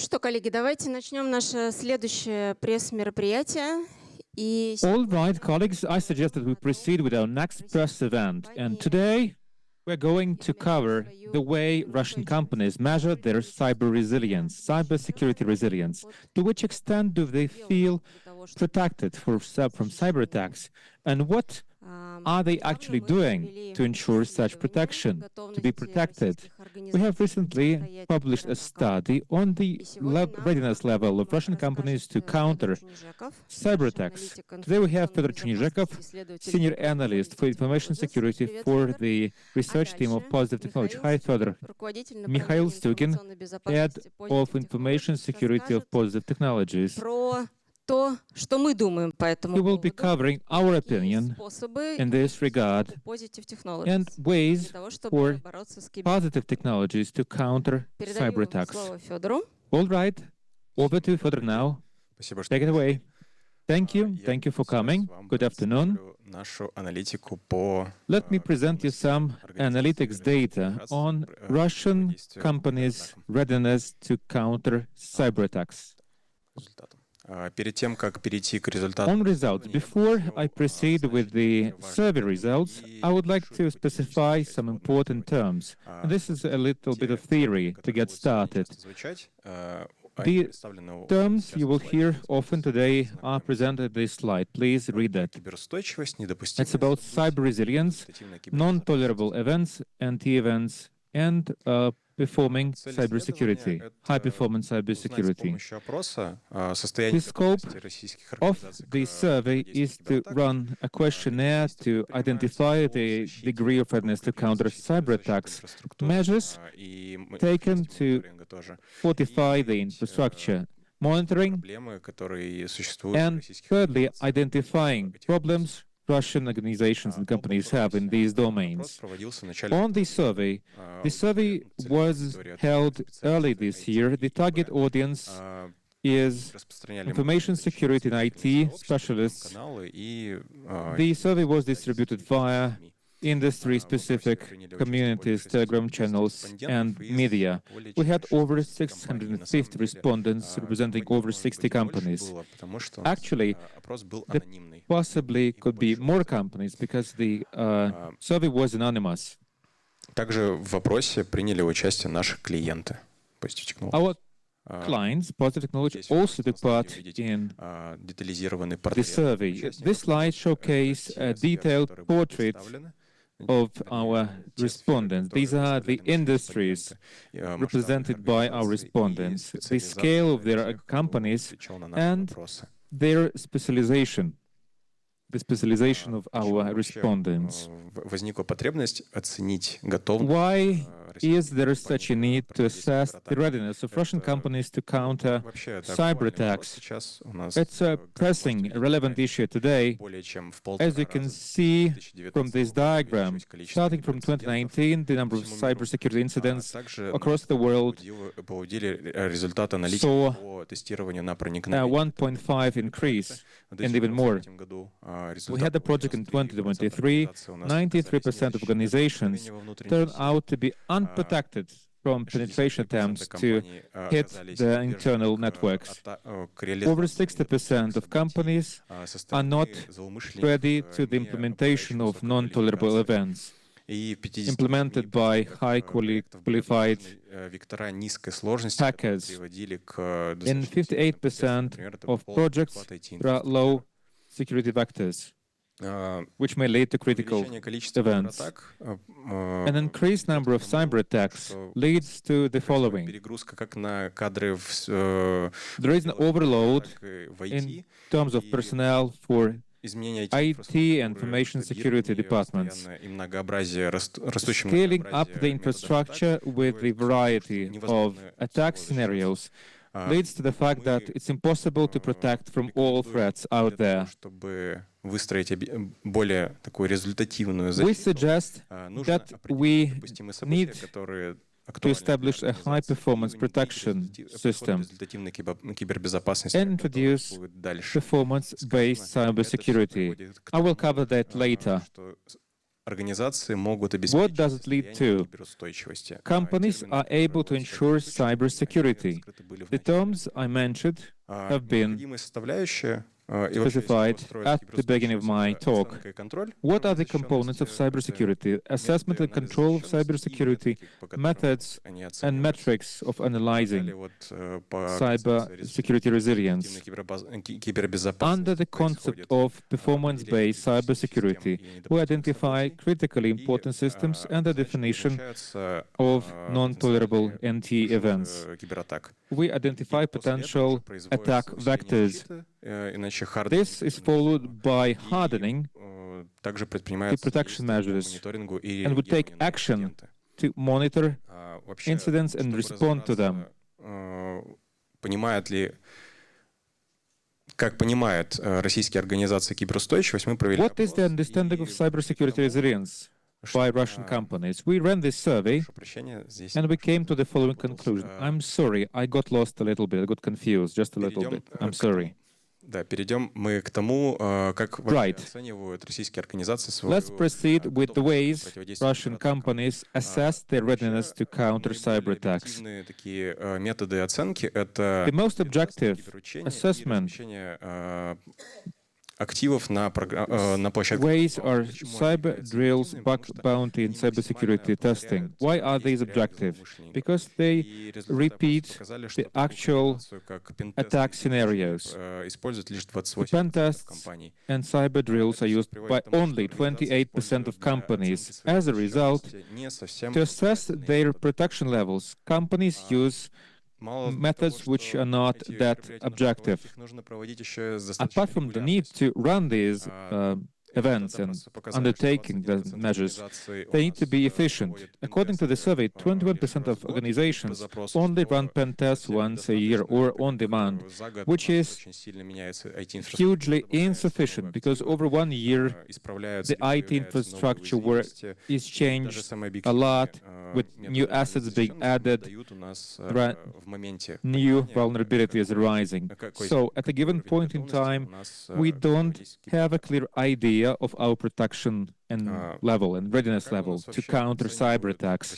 что, коллеги, давайте начнем наше следующее пресс-мероприятие. All right, colleagues, I suggest that we proceed with our next press event. And today, we're going to cover the way Russian companies measure their cyber resilience, cybersecurity resilience. To which extent do they feel protected from cyber attacks? And what are they actually doing to ensure such protection, to be protected? We have recently published a study on the readiness level of Russian companies to counter cyber attacks. Today we have Fedor Chunizhekov, senior analyst for information security for the research team of Positive Technology. Hi, Fedor. Mikhail Stugin, head of information security of Positive Technologies. We will be covering our opinion in this regard and ways for positive technologies to counter cyber attacks. All right, over to Fedor now. Take it away. Thank you. Thank you for coming. Good afternoon. Let me present you some analytics data on Russian companies' readiness to counter cyber attacks. On results, before I proceed with the survey results, I would like to specify some important terms. This is a little bit of theory to get started. The terms you will hear often today are presented on this slide. Please read that. It's about cyber resilience, non-tolerable events, anti-events, and performing cybersecurity, high-performance cybersecurity. The scope of the survey is to run a questionnaire to identify the degree of readiness to counter cyber attacks, measures taken to fortify the infrastructure, monitoring, and thirdly, identifying problems Russian organizations and companies have in these domains. On the survey was held early this year. The target audience is information security and IT specialists. The survey was distributed via industry-specific communities, Telegram channels, and media. We had over 650 respondents representing over 60 companies. Actually, there possibly could be more companies because the survey was anonymous. Также в вопросе приняли участие наши клиенты. Our clients, Positive Technology, also took part in the survey. This slide showcases a detailed portrait of our respondents. These are the industries represented by our respondents, the scale of their companies, and their specialization, the specialization of our respondents. Why is there such a need to assess the readiness of Russian companies to counter cyber attacks? It's a pressing, relevant issue today. As you can see from this diagram, starting from 2019, the number of cybersecurity incidents across the world saw a 1.5 increase and even more. We had a project in 2023. 93% of organizations turned out to be unprotected from penetration attempts to hit the internal networks. Over 60% of companies are not ready to the implementation of non-tolerable events implemented by highly qualified hackers. In 58% of projects, there are low security vectors, which may lead to critical events. An increased number of cyber attacks leads to the following. There is an overload in terms of personnel for IT and information security departments. Scaling up the infrastructure with the variety of attack scenarios leads to the fact that it's impossible to protect from all threats out there. We suggest that we need to establish a high-performance protection system and introduce performance-based cybersecurity. I will cover that later. организации могут What does it обеспечить lead состояние to? киберустойчивости. Companies are able to ensure cybersecurity. The terms I mentioned have been Необходимые составляющие и вообще, если specified устроить at the beginning of my киберустойчивость, talk. оценка и контроль What are the components защищенности, of cybersecurity? Assessment and control of cybersecurity, methods and metrics of analyzing cybersecurity resilience. Under the concept of performance-based cybersecurity, we identify critically important systems and the definition of non-tolerable NT events. We identify potential attack vectors. This is followed by hardening the protection measures, and we take action to monitor incidents and respond to them. Как понимает российские организации киберустойчивость, мы провели What is the understanding of cybersecurity resilience by Russian companies? We ran this survey, and we came to the following conclusion. I'm sorry, I got lost a little bit, I got confused just a little bit. I'm sorry. Да, перейдем мы к тому, как вообще оценивают российские организации свою Let's proceed with the ways Russian companies assess their readiness to counter cyber attacks. Такие методы оценки — это The most objective assessment активов на площадке. ways are cyber drills, bug bounty, and cybersecurity testing. Why are these objective? Because they repeat the actual attack scenarios. The pen tests and cyber drills are used by only 28% of companies. As a result, to assess their protection levels, companies use methods which are not that objective. Apart from the need to run these events and undertaking the measures, they need to be efficient. According to the survey, 21% of organizations only run pen tests once a year or on demand, which is hugely insufficient because over 1 year the IT infrastructure is changed a lot, with new assets being added, new vulnerabilities arising. So at a given point in time, we don't have a clear idea of our protection and level and readiness level to counter cyber attacks.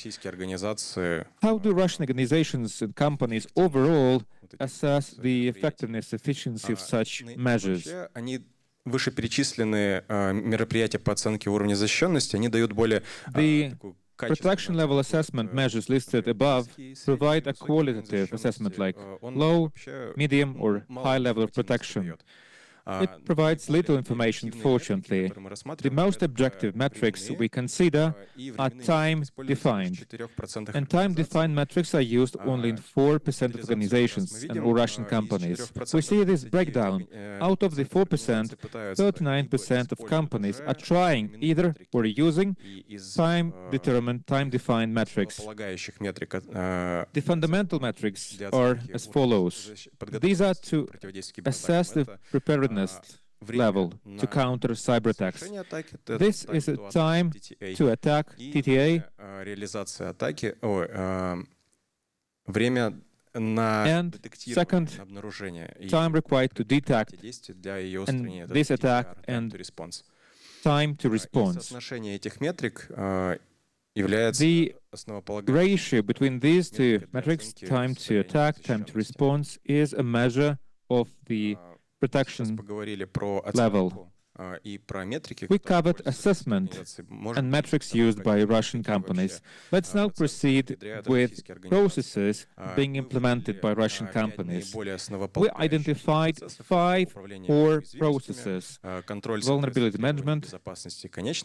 How do Russian organizations and companies overall assess the effectiveness, efficiency of such measures? Вышеперечисленные мероприятия по оценке уровня защищенности, они дают более protection level assessment measures listed above provide a qualitative assessment like low, medium, or high level of protection. It provides little information, fortunately. The most objective metrics we consider are time-defined, and time-defined metrics are used only in 4% of organizations and all Russian companies. We see this breakdown. Out of the 4%, 39% of companies are trying either or using time-determined, time-defined metrics. The fundamental metrics are as follows. These are to assess the preparedness level to counter cyber attacks. This is a time to attack, TTA, and second, time required to detect and this attack and time to response. The ratio between these two metrics, time to attack, time to response, is a measure of the protection level. We covered assessment and metrics used by Russian companies. Let's now proceed with processes being implemented by Russian companies. We identified 5 core processes: vulnerability management,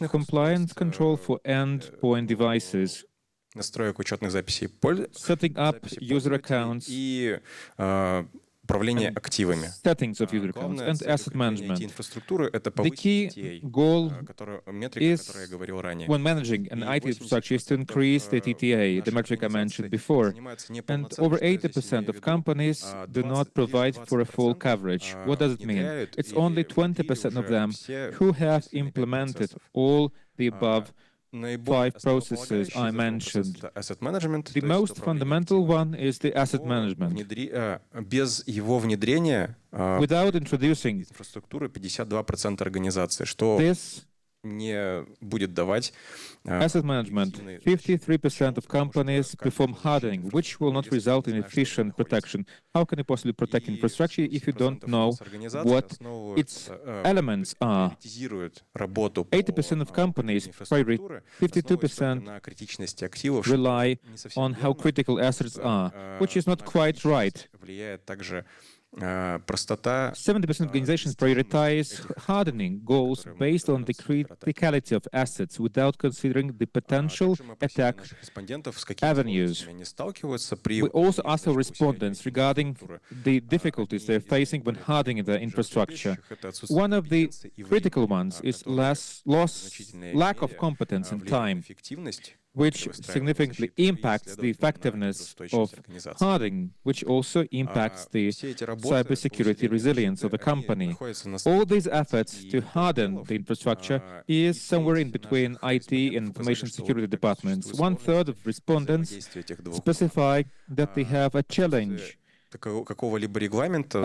compliance control for endpoint devices, setting up user accounts, управление активами. Settings of user accounts and asset management. The key goal is, when managing an IT infrastructure, is to increase the TTA, the metric I mentioned before. And over 80% of companies do not provide for a full coverage. What does it mean? It's only 20% of them who have implemented all the above 5 processes I mentioned. The most fundamental one is the asset management. Without introducing this не будет давать Asset management. 53% of companies perform hardening, which will not result in efficient protection. How can you possibly protect infrastructure if you don't know what its elements are? 80% of companies, 52% rely on how critical assets are, which is not quite right. 70% of organizations prioritize hardening goals based on the criticality of assets without considering the potential attack avenues. We also asked our respondents regarding the difficulties they're facing when hardening their infrastructure. One of the critical ones is lack of competence and time, which significantly impacts the effectiveness of hardening, which also impacts the cybersecurity resilience of the company. All these efforts to harden the infrastructure is somewhere in between IT and information security departments. 1/3 of respondents specify that they have a challenge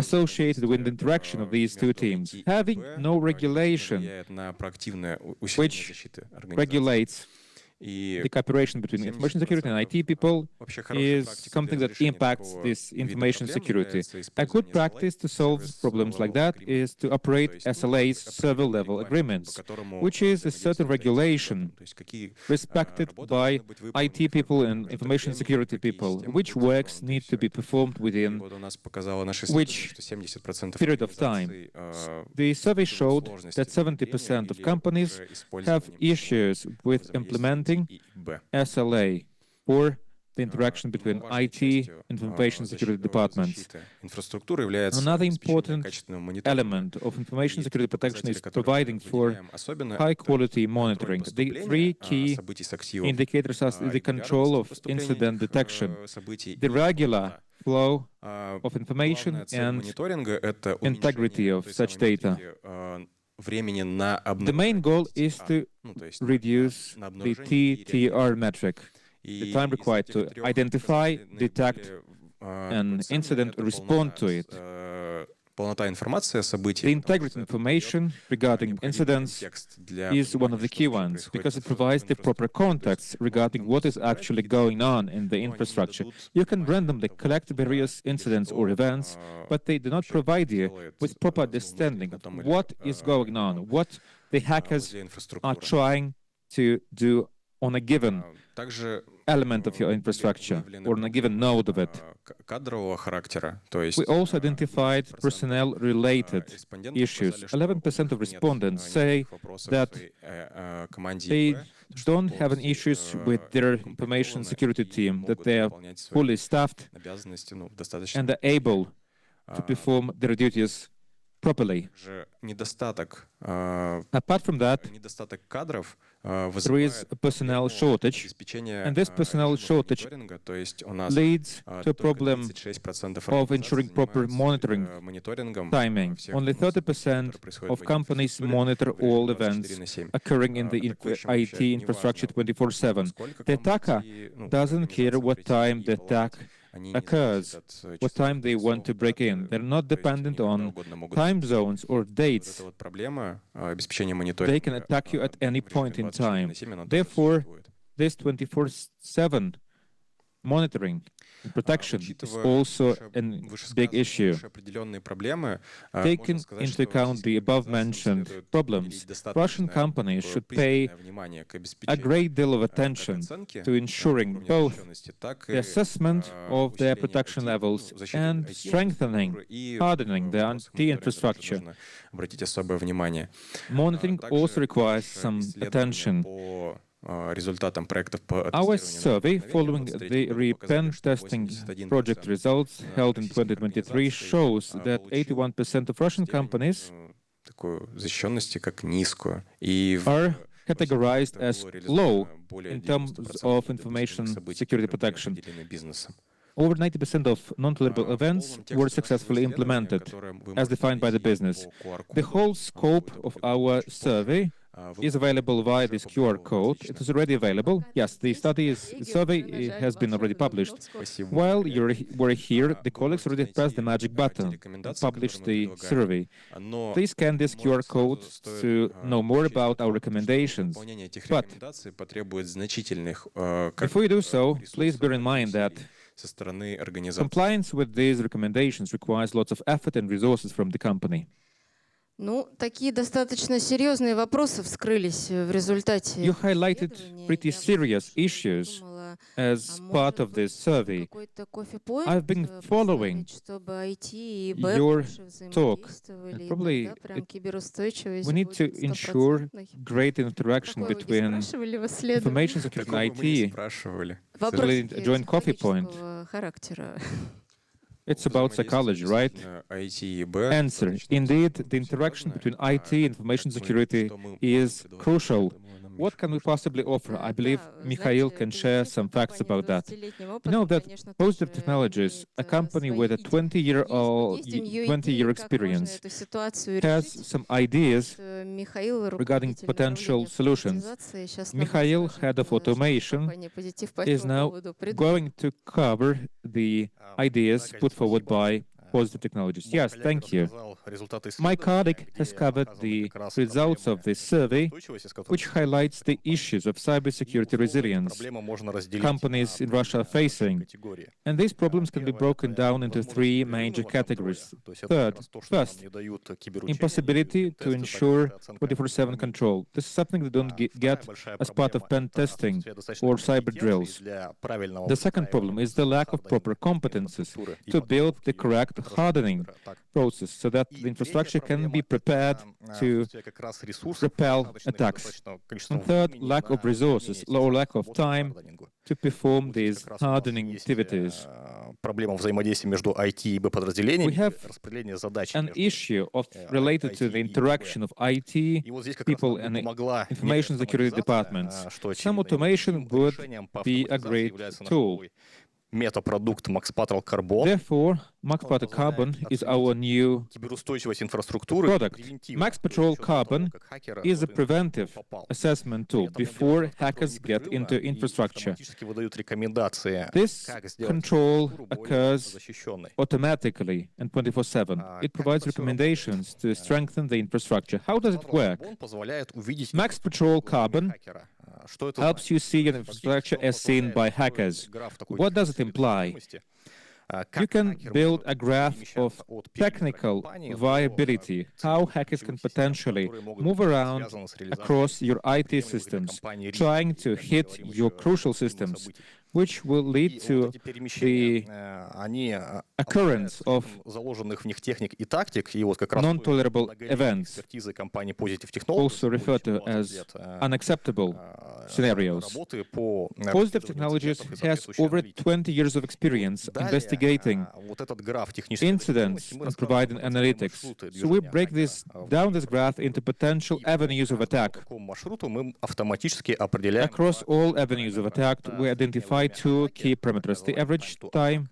associated with the interaction of these two teams. Having no regulation which regulates the cooperation between information security and IT people is something that impacts this information security. A good practice to solve problems like that is to operate SLAs, server-level agreements, which is a certain regulation respected by IT people and information security people, which works need to be performed within which period of time. The survey showed that 70% of companies have issues with implementing SLA or the interaction between IT and information security departments. Another important element of information security protection is providing for high-quality monitoring. The three key indicators are the control of incident detection, the regular flow of information, and integrity of such data. The main goal is to reduce the TTR metric, the time required to identify, detect an incident, respond to it. The integrity information regarding incidents is one of the key ones because it provides the proper context regarding what is actually going on in the infrastructure. You can randomly collect various incidents or events, but they do not provide you with proper understanding of what is going on, what the hackers are trying to do on a given element of your infrastructure or on a given node of it. We also identified personnel-related issues. 11% of respondents say that they don't have any issues with their information security team, that they are fully staffed and are able to perform their duties properly. Apart from that, there is a personnel shortage, and this personnel shortage leads to a problem of ensuring proper monitoring timing. Only 30% of companies monitor all events occurring in the IT infrastructure 24/7. The attacker doesn't care what time the attack occurs, what time they want to break in. They're not dependent on time zones or dates. They can attack you at any point in time. Therefore, this 24/7 monitoring and protection is also a big issue. Taking into account the above-mentioned problems, Russian companies should pay a great deal of attention to ensuring both the assessment of their protection levels and strengthening, hardening their IT infrastructure. Monitoring also requires some attention. Our survey following the pen testing project results held in 2023 shows that 81% of Russian companies are categorized as low in terms of information security protection. Over 90% of non-tolerable events were successfully implemented, as defined by the business. The whole scope of our survey is available via this QR code. It is already available. Yes, the survey has been already published. While we're here, the colleagues already pressed the magic button and published the survey. Please scan this QR code to know more about our recommendations. But before you do so, please bear in mind that compliance with these recommendations requires lots of effort and resources from the company. Ну, такие достаточно серьезные вопросы вскрылись в результате You highlighted исследования. pretty Я serious issues подумала, as а part может of this быть, survey. какой-то кофе-поинт I've been following поставить, чтобы IT и ИБ your лучше talk, взаимодействовали, and и probably тогда прям киберустойчивость we need to будет ensure стопроцентной. great interaction Такое вы не between спрашивали в исследовании? information security Такого and мы не IT. спрашивали. Вопросики a joint coffee point. психологического характера. It's about psychology, right? Answer. Indeed, the interaction between IT and information security is crucial. What can we possibly offer? I believe Mikhail can share some facts about that. You know that Positive Technologies, a company with a 20-year experience, has some ideas regarding potential solutions. Mikhail, head of automation, is now going to cover the ideas put forward by Positive Technologies. Yes, thank you. My colleague has covered the results of this survey, which highlights the issues of cybersecurity resilience companies in Russia are facing. And these problems can be broken down into three major categories. First, impossibility to ensure 24/7 control. This is something they don't get as part of pen testing or cyber drills. The second problem is the lack of proper competences to build the correct hardening process so that the infrastructure can be prepared to repel attacks. And third, lack of resources or lack of time to perform these hardening activities. We have an issue related to the interaction of IT people and the information security departments. Some automation would be a great tool. Therefore, MaxPatrol Carbon is our new product. MaxPatrol Carbon is a preventive assessment tool before hackers get into infrastructure. This control occurs automatically and 24/7. It provides recommendations to strengthen the infrastructure. How does it work? MaxPatrol Carbon helps you see an infrastructure as seen by hackers. What does it imply? You can build a graph of technical viability, how hackers can potentially move around across your IT systems, trying to hit your crucial systems, which will lead to the occurrence of non-tolerable events, also referred to as unacceptable scenarios. Positive Technologies has over 20 years of experience investigating incidents and providing analytics. So we break down this graph into potential avenues of attack. Across all avenues of attack, we identify two key parameters: the average time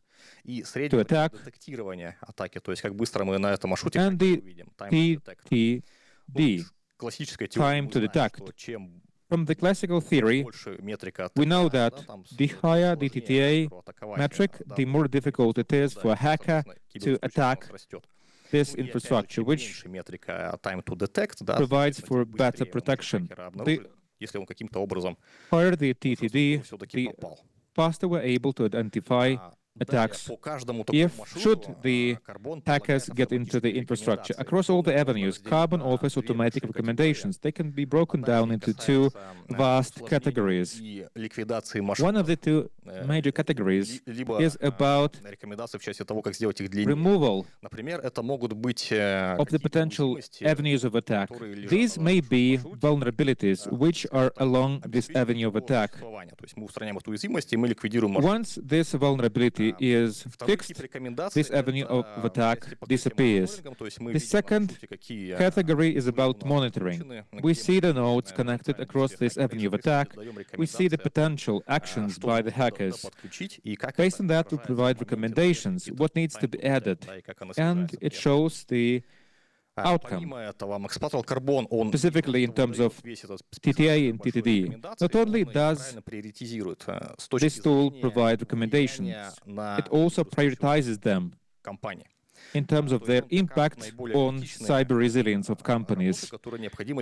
to attack and the TTD, time to detect. From the classical theory, we know that the higher the TTA metric, the more difficult it is for a hacker to attack this infrastructure, which provides for better protection. The higher the TTD, the faster we're able to identify attacks should the hackers get into the infrastructure. Across all the avenues, Carbon offers automatic recommendations. They can be broken down into two vast categories. One of the two major categories is about removal of the potential avenues of attack. These may be vulnerabilities which are along this avenue of attack. Once this vulnerability is fixed, this avenue of attack disappears. The second category is about monitoring. We see the nodes connected across this avenue of attack. We see the potential actions by the hackers. Based on that, we provide recommendations, what needs to be added, and it shows the outcome, specifically in terms of TTA and TTD. Not only does this tool provide recommendations, it also prioritizes them in terms of their impact on cyber resilience of companies.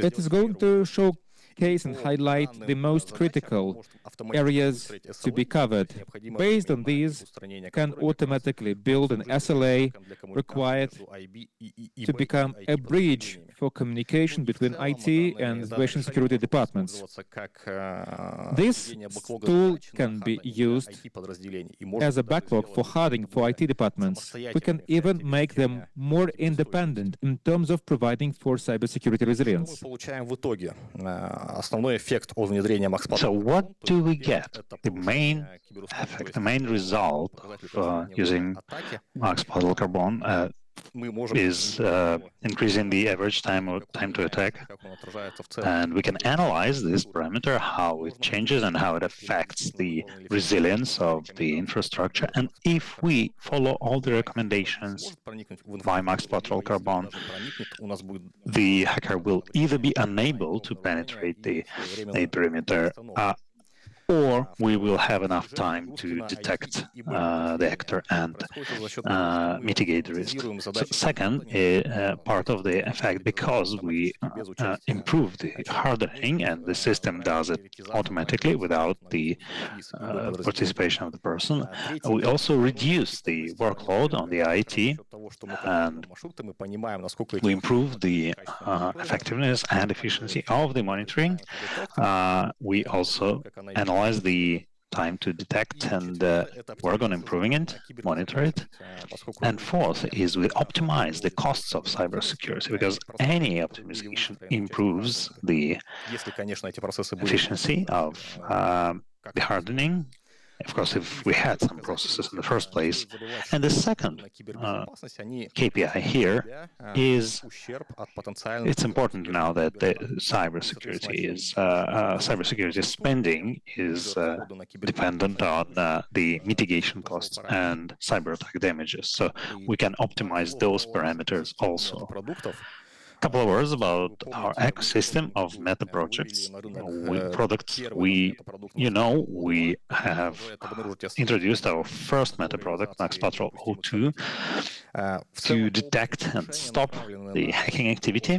It is going to showcase and highlight the most critical areas to be covered. Based on these, can automatically build an SLA required to become a bridge for communication between IT and information security departments. This tool can be used as a backlog for hardening for IT departments. We can even make them more independent in terms of providing for cybersecurity resilience. So what do we get? The main effect, the main result of using MaxPatrol Carbon is increasing the average time to attack, and we can analyze this parameter, how it changes and how it affects the resilience of the infrastructure. And if we follow all the recommendations by MaxPatrol Carbon, the hacker will either be unable to penetrate the perimeter, or we will have enough time to detect the actor and mitigate the risk. So second, part of the effect, because we improve the hardening and the system does it automatically without the participation of the person, we also reduce the workload on the IT, and we improve the effectiveness and efficiency of the monitoring. We also analyze the time to detect and work on improving it, monitor it. And fourth is we optimize the costs of cybersecurity, because any optimization improves the efficiency of the hardening. Of course, if we had some processes in the first place. And the second KPI here is, it's important now that the cybersecurity spending is dependent on the mitigation costs and cyber attack damages. So we can optimize those parameters also. A couple of words about our ecosystem of meta projects. We have introduced our first meta product, MaxPatrol O2, to detect and stop the hacking activity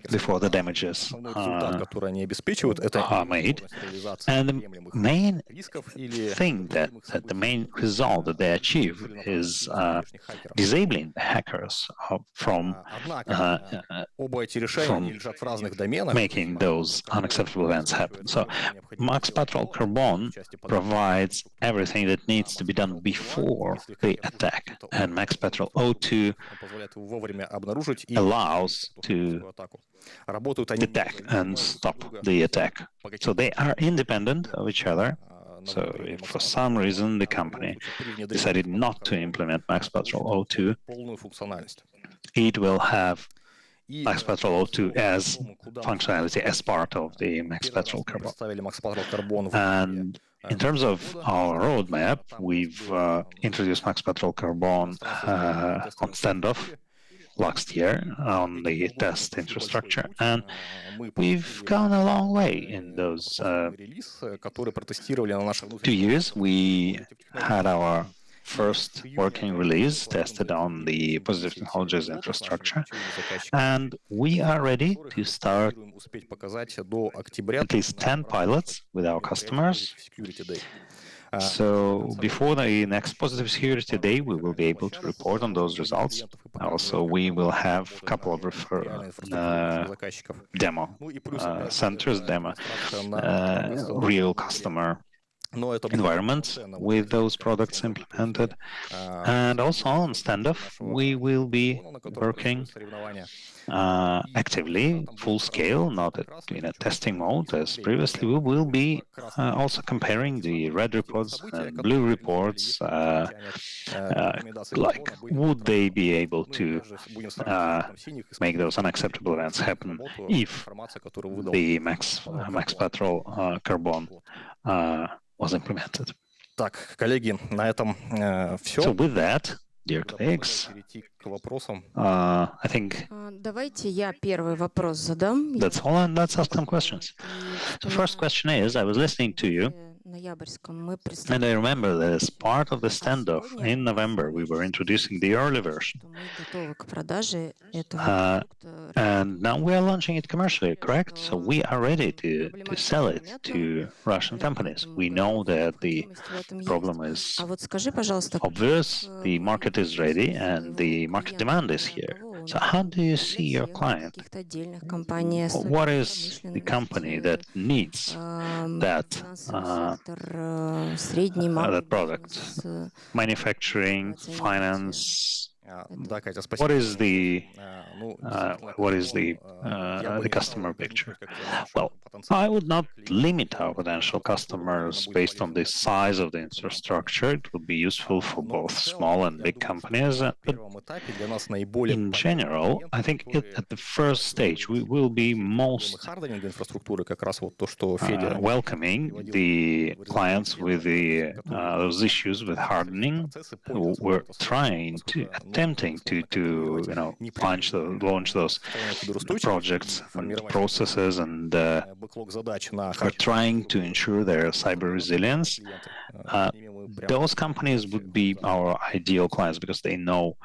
before the damages are made. And the main thing the main result that they achieve is disabling the hackers from making those unacceptable events happen. So MaxPatrol Carbon provides everything that needs to be done before the attack, and MaxPatrol O2 allows to detect and stop the attack. So they are independent of each other. So if for some reason the company decided not to implement MaxPatrol O2, it will have MaxPatrol O2 as functionality as part of the MaxPatrol Carbon. And in terms of our roadmap, we've introduced MaxPatrol Carbon on standoff last year on the test infrastructure, and we've gone a long way in those 2 years. We had our first working release tested on the Positive Technologies infrastructure, and we are ready to start at least 10 pilots with our customers. So before the next Positive Security Day, we will be able to report on those results. Also, we will have a couple of demo centers, real customer environments with those products implemented. And also on standoff, we will be working actively, full scale, not in a testing mode as previously. We will be also comparing the red reports and blue reports, like would they be able to make those unacceptable events happen if the MaxPatrol Carbon was implemented. So with that, dear colleagues, I think Давайте я первый вопрос задам. that's all, and let's ask some questions. The first question is, I was listening to you, ноябрьском мы and I remember that as part of the standoff in November, we were introducing the early version. что мы готовы к продаже этого продукта. And now we are launching it commercially, correct? So we are ready to sell it to Russian companies. We know that the problem is А вот скажи, пожалуйста, obvious, the market is ready, and the market demand is here. So how do you see your client? каких-то отдельных компаний, What is the company that needs that средний, that product? Manufacturing, finance. What is the customer picture? Well, I would not limit our potential customers based on the size of the infrastructure. It would be useful for both small and big companies. But in general, I think at the first stage, we will be most welcoming the clients with those issues with hardening, who were attempting to launch those projects and processes, and are trying to ensure their cyber resilience. Those companies would be our ideal clients because they know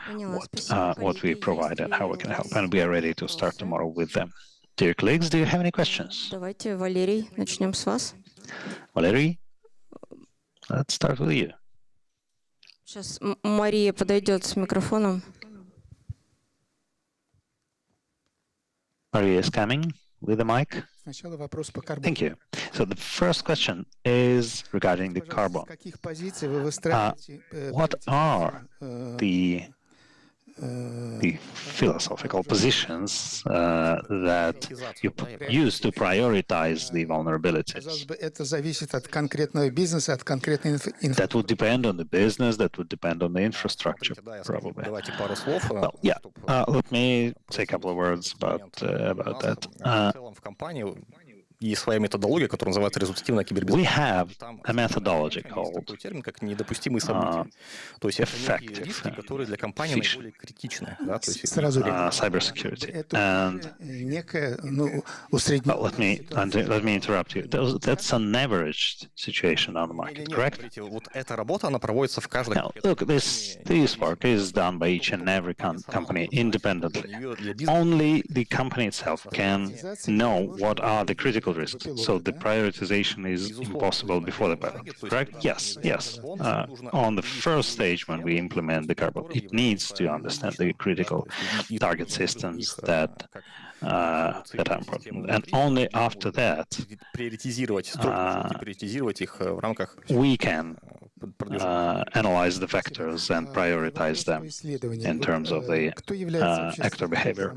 what we provide and how we can help, and we are ready to start tomorrow with them. Dear colleagues, do you have any questions? Давайте, Валерий, начнем с вас. Valerie, let's start with you. Сейчас Мария подойдет с микрофоном. Maria is coming with the mic. Thank you. So the first question is regarding the carbon. What are the philosophical positions that you use to prioritize the vulnerabilities? That would depend on the business, that would depend on the infrastructure, probably. Well, yeah, let me say a couple of words about that. We have a methodology called effective cybersecurity. And let me interrupt you. That's an averaged situation on the market, correct? Now, look, this work is done by each and every company independently. Only the company itself can know what are the critical risks. So the prioritization is impossible before the pilot, correct? Yes. On the first stage, when we implement the carbon, it needs to understand the critical target systems that are important. And only after that, we can analyze the vectors and prioritize them in terms of the actor behavior.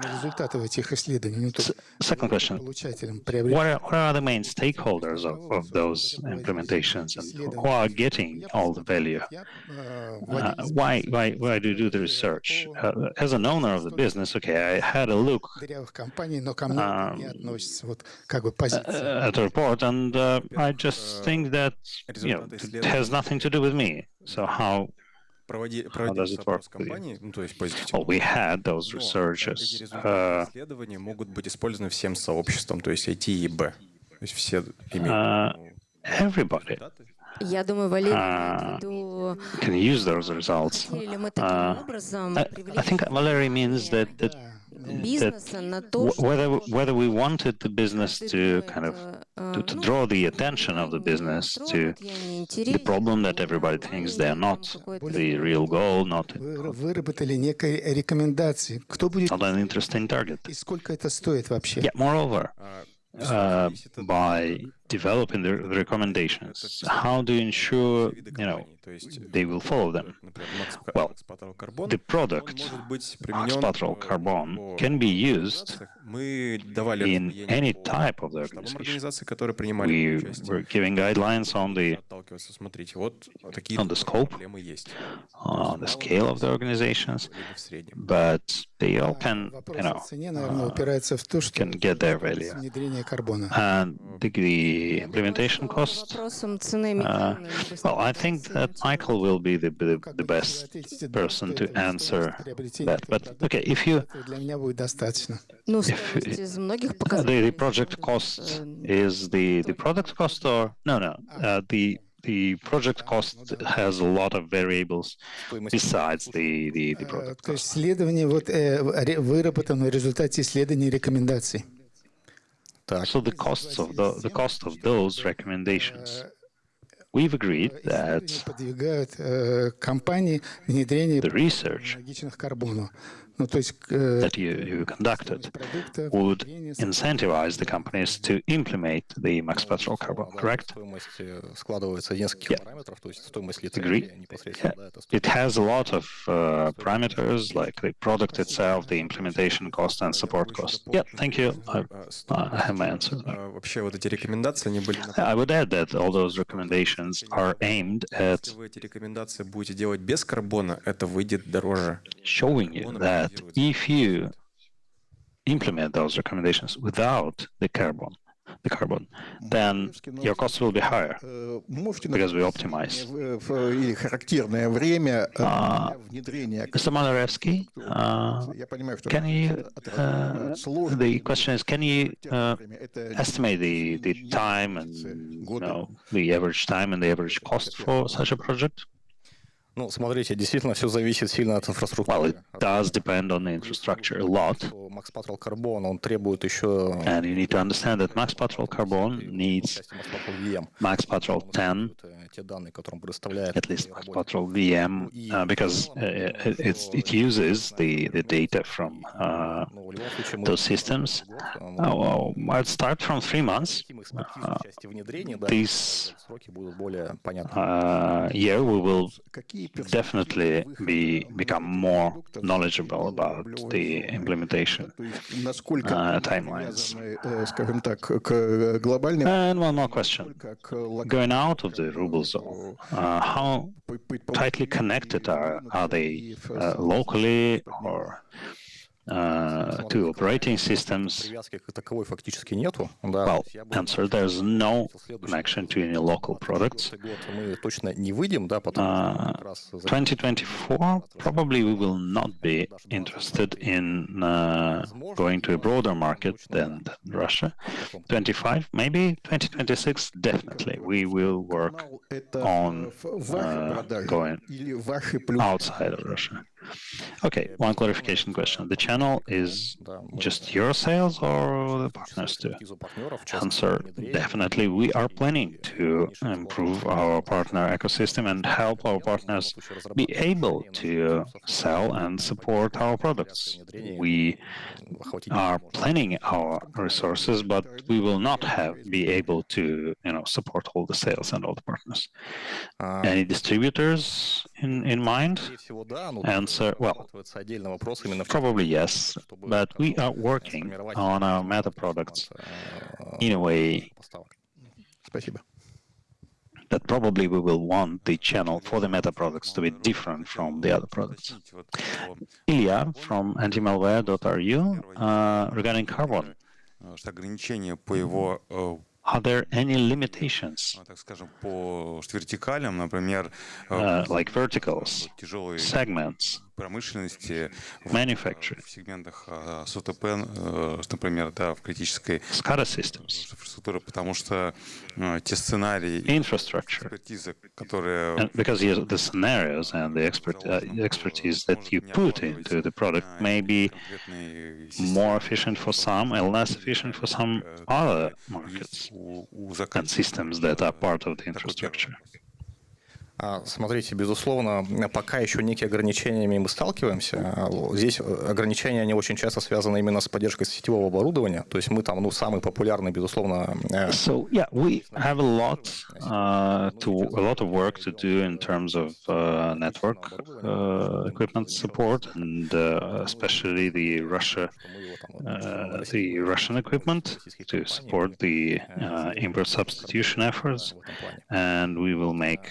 Second question, what are the main stakeholders of those implementations, and who are getting all the value? Why do you do the research? As an owner of the business, okay, I had a look at the report, and I just think that it has nothing to do with me. So how does it work with you? Well, we had those researchers. Everybody can use those results. I think Valerie means that whether we wanted the business to kind of to draw the attention of the business to the problem that everybody thinks they're not the real goal, not an interesting target. Yeah, moreover, by developing the recommendations, how do you ensure they will follow them? Well, the product MaxPatrol Carbon can be used in any type of the organization. We were giving guidelines on the scope, on the scale of the organizations, but they all can get their value. And the the implementation cost, Вопросом цены well, I think that Michael will be the best person to answer that. But okay, if you Ну, стоимость из многих the показателей. project cost is the product cost or no the project cost has a lot of variables besides the product То есть cost. исследование выработано в результате исследований и рекомендаций. So the cost of those recommendations. We've agreed that Подвигают компании внедрение the research аналогичных карбону. Ну, то есть that you conducted would incentivize the companies to implement the MaxPatrol carbon, correct? Agree. Yeah. It has a lot of parameters like the product itself, the implementation cost and support cost. Yeah, thank you. I have my answer. Вообще вот эти рекомендации, они были... I would add that all those recommendations are aimed at Если вы эти рекомендации будете делать без карбона, это выйдет дороже. showing you that if you implement those recommendations without the carbon, then your costs will be higher because we optimize. Или характерное время внедрения. Mr. Malarevsky, can you, the question is, can you estimate the time and the average time and the average cost for such a project? Ну, смотрите, действительно, все зависит сильно от Well, инфраструктуры. it does depend on the infrastructure a lot. MaxPatrol Carbon, он требует еще... And you need to understand that MaxPatrol Carbon needs MaxPatrol 10, те данные, которые он предоставляет. at least MaxPatrol VM, because it uses the data from those systems. Well, I'd start from 3 months. This year we will definitely become more knowledgeable about the implementation timelines. Скажем так, к глобальным... And one more question. Going out of the ruble zone, how tightly connected are they locally or to operating systems? Well, answer, there's no connection to any local products. 2024, probably we will not be interested in going to a broader market than Russia. 25, maybe 2026, definitely. We will work on going outside of Russia. Okay, one clarification question. The channel is just your sales or the partners too? Answer, definitely. We are planning to improve our partner ecosystem and help our partners be able to sell and support our products. We are planning our resources, but we will not be able to, support all the sales and all the partners. Any distributors in mind? Answer, well, probably yes, but we are working on our meta products in a way that probably we will want the channel for the meta products to be different from the other products. Ilya from antimalware.ru, regarding carbon. Are there any limitations, like verticals, segments, manufacturing, SCADA systems, infrastructure, and because the scenarios and the expertise that you put into the product may be more efficient for some and less efficient for some other markets and systems that are part of the infrastructure. Смотрите, безусловно, пока еще некие ограничениями мы сталкиваемся. Здесь ограничения, они очень часто связаны именно с поддержкой сетевого оборудования. То есть мы там, самый популярный, безусловно... So, yeah, we have a lot of work to do in terms of network equipment support, and especially the Russian equipment to support the import substitution efforts. And we will make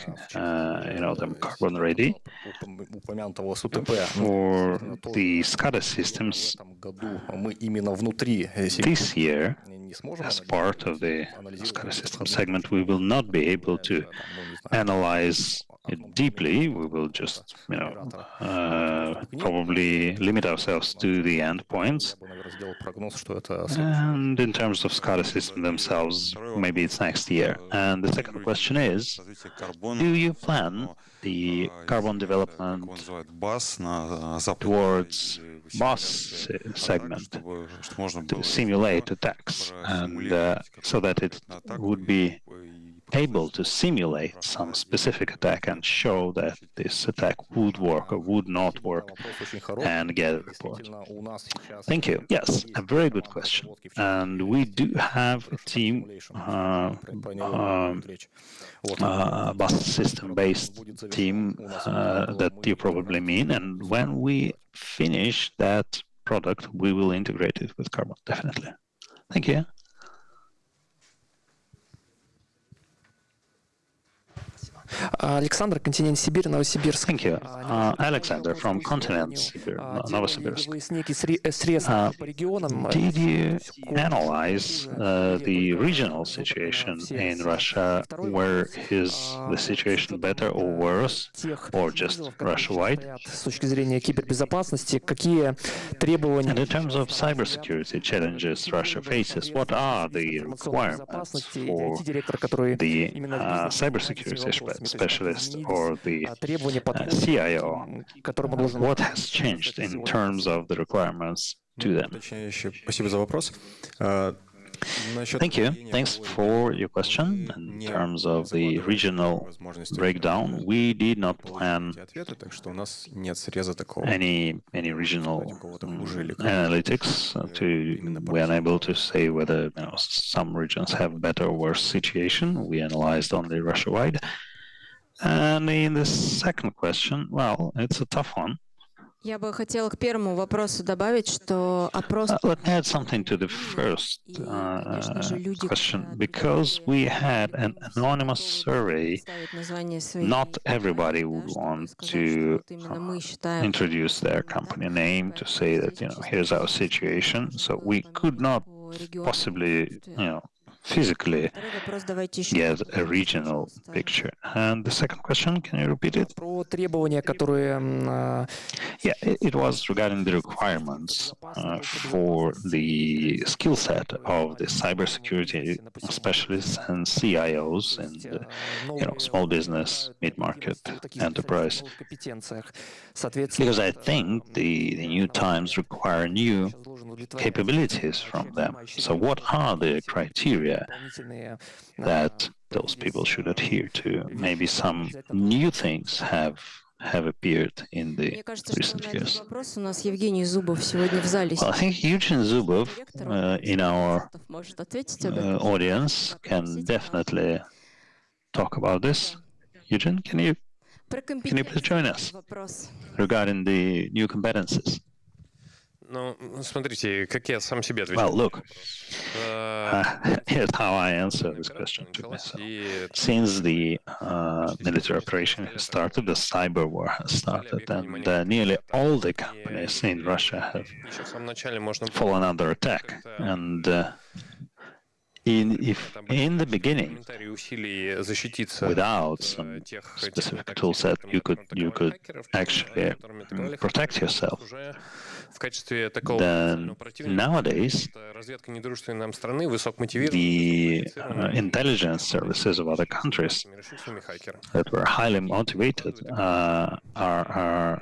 them carbon ready. Упомянутого СУТП. For the SCADA systems, В этом году мы именно внутри this year, не сможем as part of the SCADA system segment, we will not be able to analyze it deeply. We will just, probably limit ourselves to the endpoints. Я бы, наверное, сделал прогноз, что это And in terms of SCADA system themselves, maybe it's next year. And the second question is, do you plan the carbon development towards bus segment to simulate attacks, and so that it would be able to simulate some specific attack and show that this attack would work or would not work and get a report? Thank you. Yes, a very good question. And we do have a team, bus system-based team that you probably mean. And when we finish that product, we will integrate it with Carbon, definitely. Thank you. Александр, континент Сибирь, Новосибирск. Thank you. Alexander from continent Sibir, Novosibirsk. Вы некий срез по регионам? Did you analyze the regional situation in Russia? Where is the situation better or worse, or just Russia-wide? С точки зрения кибербезопасности, какие требования? And in terms of cybersecurity challenges Russia faces, what are the requirements for the cybersecurity specialist or the CIO? What has changed in terms of the requirements to them? Спасибо за вопрос. Thank you. Thanks for your question. In terms of the regional breakdown, we did not plan any regional analytics. We are unable to say whether some regions have better or worse situation. We analyzed only Russia-wide. And in the second question, well, it's a tough one. Я бы хотела к первому вопросу добавить, что опрос... Let me add something to the first question, because we had an anonymous survey. Not everybody would want to introduce their company name to say that, here's our situation. So we could not possibly, physically get a regional picture. And the second question, can you repeat it? Про требования, которые... Yeah, it was regarding the requirements for the skill set of the cybersecurity specialists and CIOs in small business, mid-market, enterprise. Because I think the new times require new capabilities from them. So what are the criteria that those people should adhere to? Maybe some new things have appeared in the recent years. У нас Евгений Зубов сегодня в зале. Well, I think Eugene Zubov in our audience can definitely talk about this. Eugene, can you please join us regarding the new competencies? Ну, смотрите, как я сам себе отвечу. Well, look, here's how I answer this question to myself. Since the military operation has started, the cyber war has started, and nearly all the companies in Russia have fallen under attack. And if in the beginning, without some specific tool set, you could actually protect yourself, then nowadays the intelligence services of other countries that were highly motivated are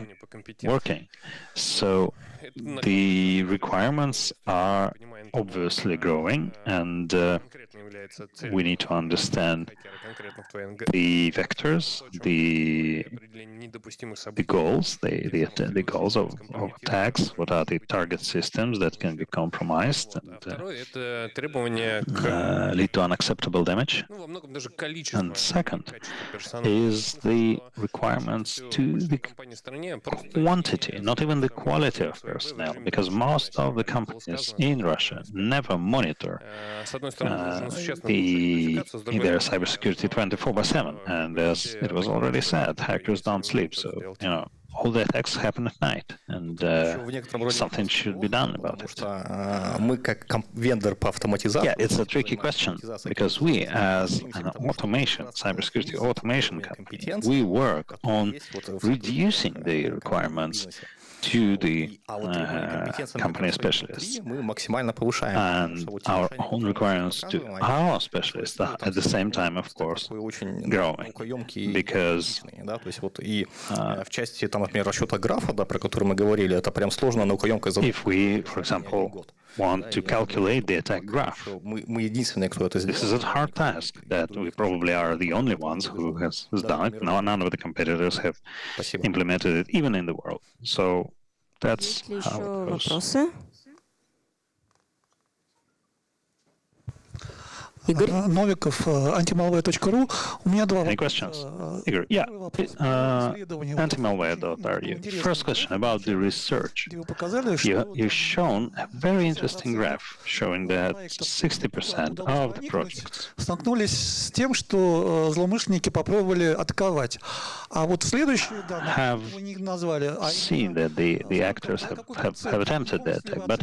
working. So the requirements are obviously growing, and we need to understand the vectors, the goals, the goals of attacks. What are the target systems that can be compromised and lead to unacceptable damage? And second is the requirements to the quantity, not even the quality of personnel, because most of the companies in Russia never monitor С одной стороны, нужно существенно their диверсификация, с другой cybersecurity 24/7. And as it was already said, hackers don't sleep, so all the attacks happen at night, and something should be done about it. Мы как вендор по автоматизации. Yeah, it's a tricky question because we, as an cybersecurity automation company, we work on reducing the requirements to the company specialists, Мы максимально повышаем. and our own requirements to our specialists are at the same time, of course, growing, because да, то есть вот и в части, там, например, расчета графа, да, про который мы говорили, это прям сложно, наукоемкая задача. if we, for example, want to calculate the attack graph, Мы единственные, кто это this сделал. is a hard task that we probably are the only ones who has done it. No, none of the competitors have Спасибо. implemented it, even in the world. So that's Есть ли how еще it goes. вопросы? Игорь? Новиков, antimalware.ru. У меня два Any вопроса. questions? Igor, yeah. Первый вопрос. Исследование. Antimalware.ru. First question about the research. Где вы показали, что You've shown a very interesting graph showing that 60% of the projects столкнулись с тем, что злоумышленники попробовали атаковать. А вот следующие данные have вы не назвали. seen that the actors have attempted that attack. But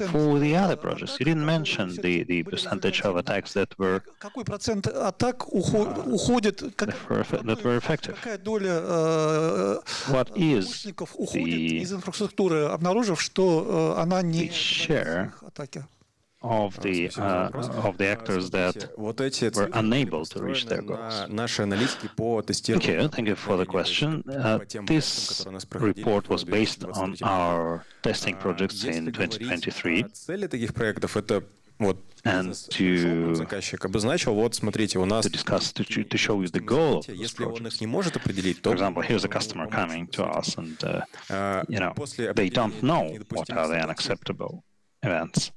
for the other projects, you didn't mention the percentage of attacks that were Какой процент атак уходит, that were effective. какая доля What is злоумышленников уходит the из инфраструктуры, обнаружив, что она не share атаки? of the actors that Вот эти were цифры unable to reach their построены goals? на нашей аналитике по Thank тестированию. you for the question. This report was based on our testing projects in 2023. Цели таких проектов — это вот And to заказчик обозначил, вот смотрите, у нас, discuss, to show you the goal of this если он project. их не может определить, то For example, here's a customer coming to us, and they don't know what are the unacceptable events.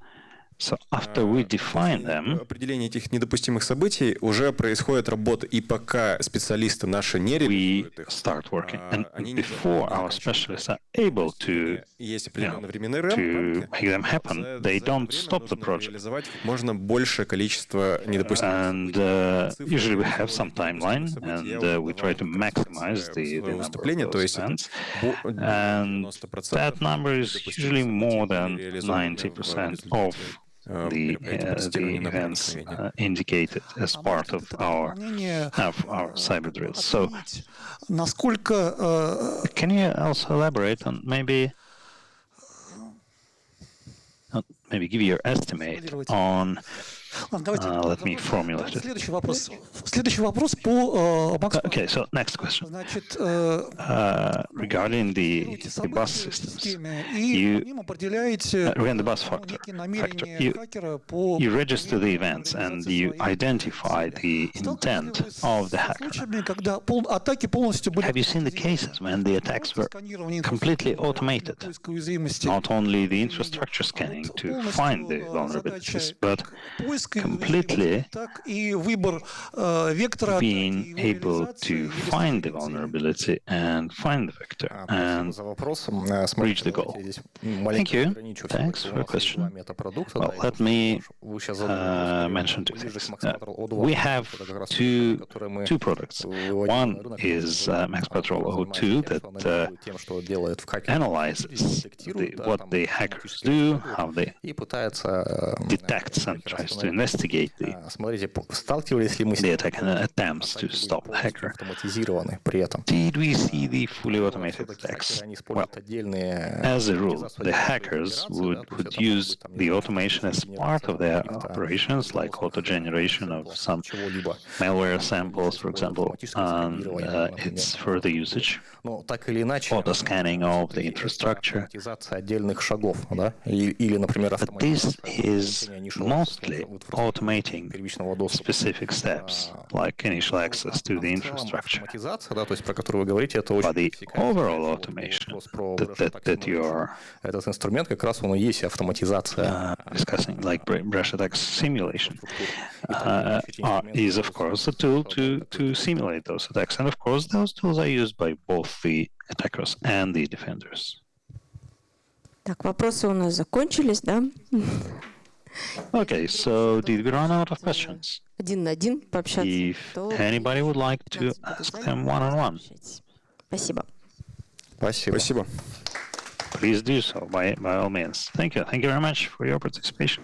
So after we define them, определение этих недопустимых событий уже происходит работа, и пока специалисты наши не we регулируют их, start working. And before our specialists are able to есть определенные временные to рамки, make them happen, they don't stop the project. реализовать как можно большее количество недопустимых. And usually we have some timeline, and we try to maximize the number выступления, of то those есть events. And that number is usually more than 90% of the events indicated as part of our cyber drills. So, Насколько can you also elaborate on maybe give your estimate on? Let me formulate it. следующий вопрос. Следующий вопрос по MaxPatrol. Okay, so next question. Значит, Regarding the bus systems, you regarding the bus factor, you register the events and you identify the intent of the hacker. случаями, когда атаки полностью были Have you seen the cases when the attacks were completely automated? Not only the infrastructure scanning to find the vulnerabilities, but completely так и выбор вектора being able to find the vulnerability and find the vector and reach the goal. Thank you. Thanks for the question. Well, let me mention two things. We have two products. One is MaxPatrol O2 that analyzes what the hackers do, how they detects and tries to investigate the attack and attempts to stop the hacker. Did we see the fully automated attacks? Well, as a rule, the hackers would use the automation as part of their operations, like auto-generation of some malware samples, for example, and its further usage, auto-scanning of the infrastructure. But this is mostly automating specific steps, like initial access to the infrastructure. But the overall automation that you are discussing, like brush attack simulation, is of course a tool to simulate those attacks. And of course, those tools are used by both the attackers and the defenders. Так, вопросы у нас закончились, да? Okay, so did we run out of questions? Один на один пообщаться. If anybody would like to ask them one-on-one, Спасибо. Спасибо. Спасибо. please do so by all means. Thank you. Thank you very much for your participation.